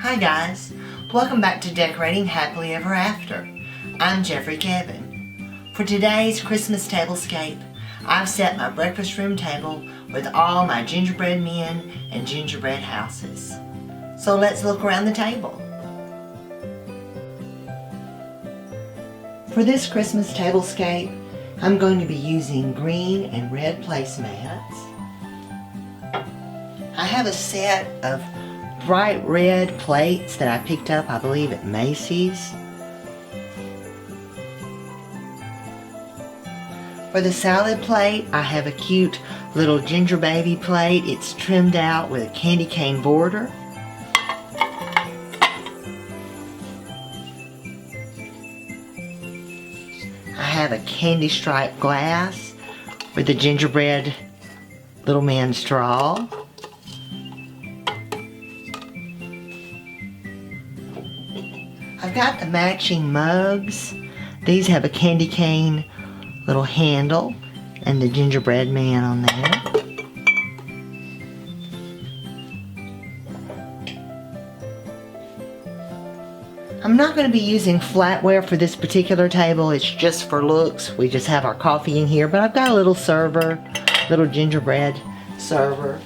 Hi guys, welcome back to Decorating Happily Ever After. I'm Jeffrey Kevin. For today's Christmas tablescape, I've set my breakfast room table with all my gingerbread men and gingerbread houses. So let's look around the table. For this Christmas tablescape, I'm going to be using green and red placemats. I have a set of bright red plates that I picked up, I believe, at Macy's. For the salad plate, I have a cute little ginger baby plate. It's trimmed out with a candy cane border. I have a candy striped glass with a gingerbread little man straw. I've got the matching mugs. These have a candy cane little handle and the gingerbread man on there. I'm not going to be using flatware for this particular table. It's just for looks. We just have our coffee in here, but I've got a little server, little gingerbread server.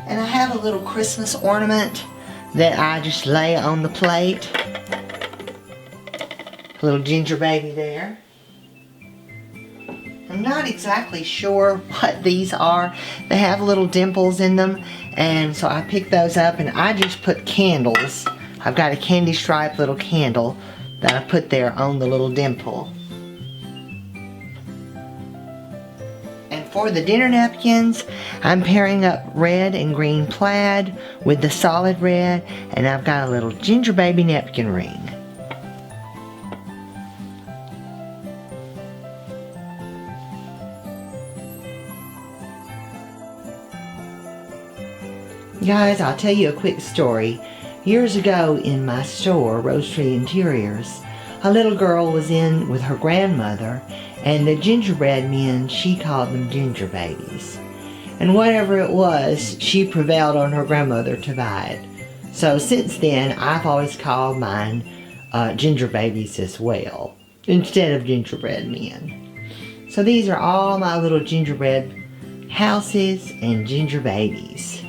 And I have a little Christmas ornament that I just lay on the plate. A little ginger baby there. I'm not exactly sure what these are. They have little dimples in them, and so I picked those up and I just put candles. I've got a candy striped little candle that I put there on the little dimple. And for the dinner napkins, I'm pairing up red and green plaid with the solid red, and I've got a little ginger baby napkin ring. Guys, I'll tell you a quick story. Years ago in my store, Rose Tree Interiors, a little girl was in with her grandmother, and the gingerbread men, she called them ginger babies. And whatever it was, she prevailed on her grandmother to buy it. So since then, I've always called mine ginger babies as well, instead of gingerbread men. So these are all my little gingerbread houses and ginger babies.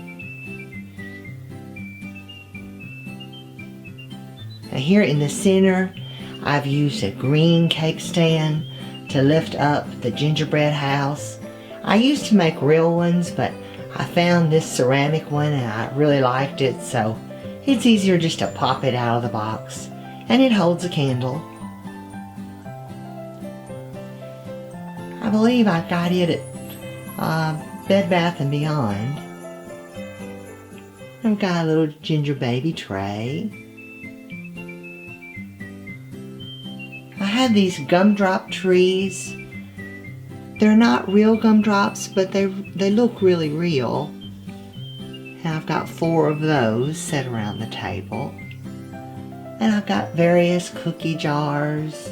Now here in the center, I've used a green cake stand to lift up the gingerbread house. I used to make real ones, but I found this ceramic one and I really liked it, so it's easier just to pop it out of the box, and it holds a candle. I believe I got it at Bed Bath & Beyond. I've got a little ginger baby tray. I have these gumdrop trees. They're not real gumdrops, but they look really real. And I've got 4 of those set around the table. And I've got various cookie jars.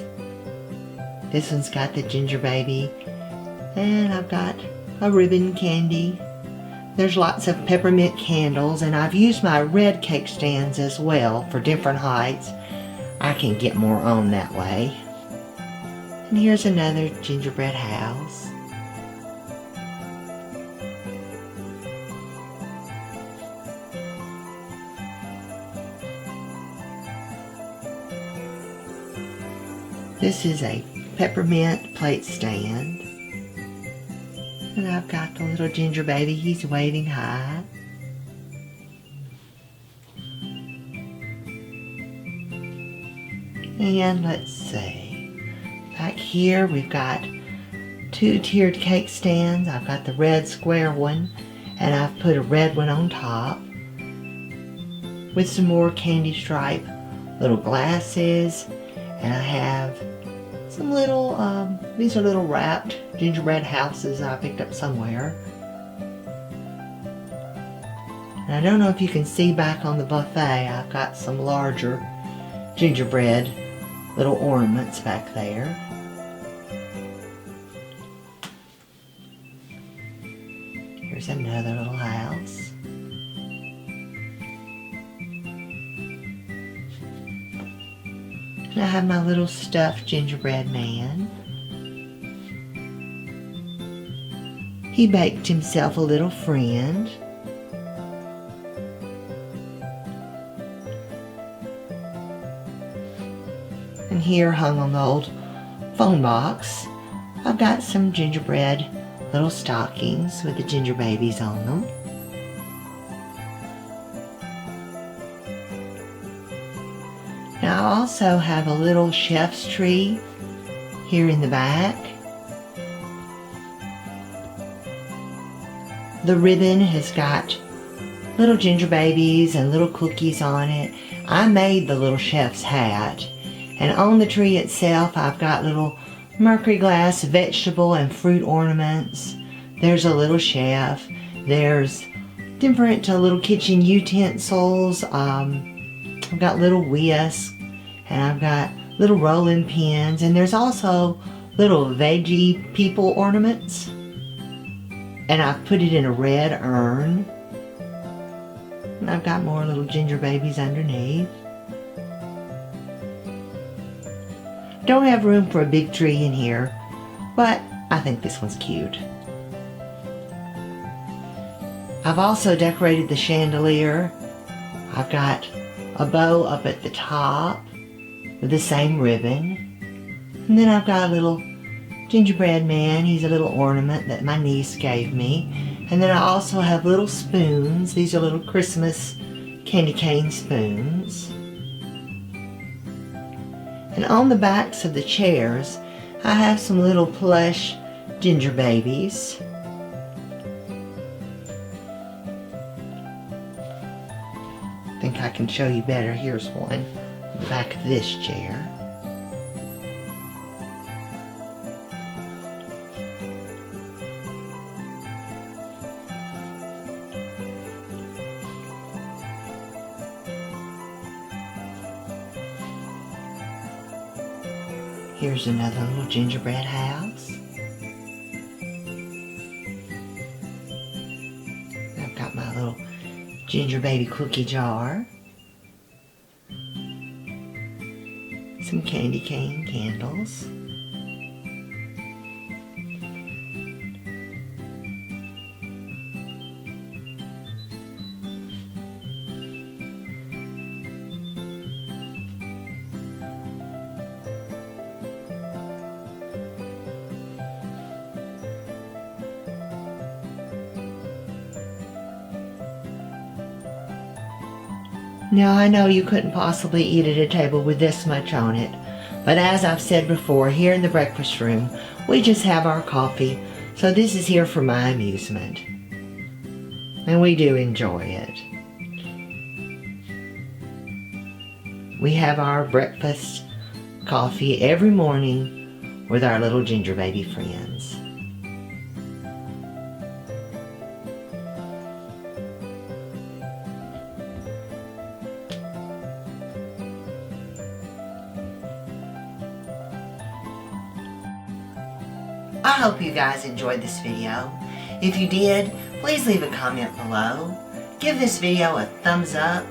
This one's got the ginger baby. And I've got a ribbon candy. There's lots of peppermint candles, and I've used my red cake stands as well for different heights. I can get more on that way. And here's another gingerbread house. This is a peppermint plate stand. And I've got the little ginger baby, he's waiting high. And let's see, back here we've got 2 tiered cake stands. I've got the red square one, and I've put a red one on top with some more candy stripe little glasses, and I have some little, these are little wrapped gingerbread houses I picked up somewhere. And I don't know if you can see back on the buffet, I've got some larger gingerbread little ornaments back there. Here's another little house. And I have my little stuffed gingerbread man. He baked himself a little friend. And here, hung on the old phone box, I've got some gingerbread little stockings with the ginger babies on them. Now I also have a little chef's tree here in the back. The ribbon has got little ginger babies and little cookies on it. I made the little chef's hat. And on the tree itself, I've got little mercury glass vegetable and fruit ornaments. There's a little chef. There's different little kitchen utensils. I've got little whisks, and I've got little rolling pins, and there's also little veggie people ornaments. And I've put it in a red urn. And I've got more little ginger babies underneath. Don't have room for a big tree in here, but I think this one's cute. I've also decorated the chandelier. I've got a bow up at the top with the same ribbon. And then I've got a little gingerbread man. He's a little ornament that my niece gave me. And then I also have little spoons. These are little Christmas candy cane spoons. And on the backs of the chairs, I have some little plush ginger babies. I think I can show you better. Here's one on the back of this chair. Here's another little gingerbread house. I've got my little ginger baby cookie jar. Some candy cane candles. Now I know you couldn't possibly eat at a table with this much on it, but as I've said before, here in the breakfast room, we just have our coffee, so this is here for my amusement. And we do enjoy it. We have our breakfast coffee every morning with our little ginger baby friends. I hope you guys enjoyed this video. If you did, please leave a comment below. Give this video a thumbs up.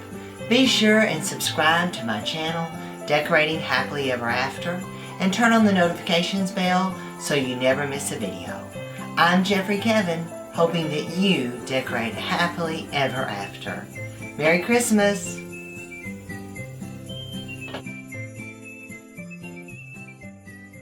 Be sure and subscribe to my channel, Decorating Happily Ever After, and turn on the notifications bell so you never miss a video. I'm Jeffrey Kevin, hoping that you decorate happily ever after. Merry Christmas!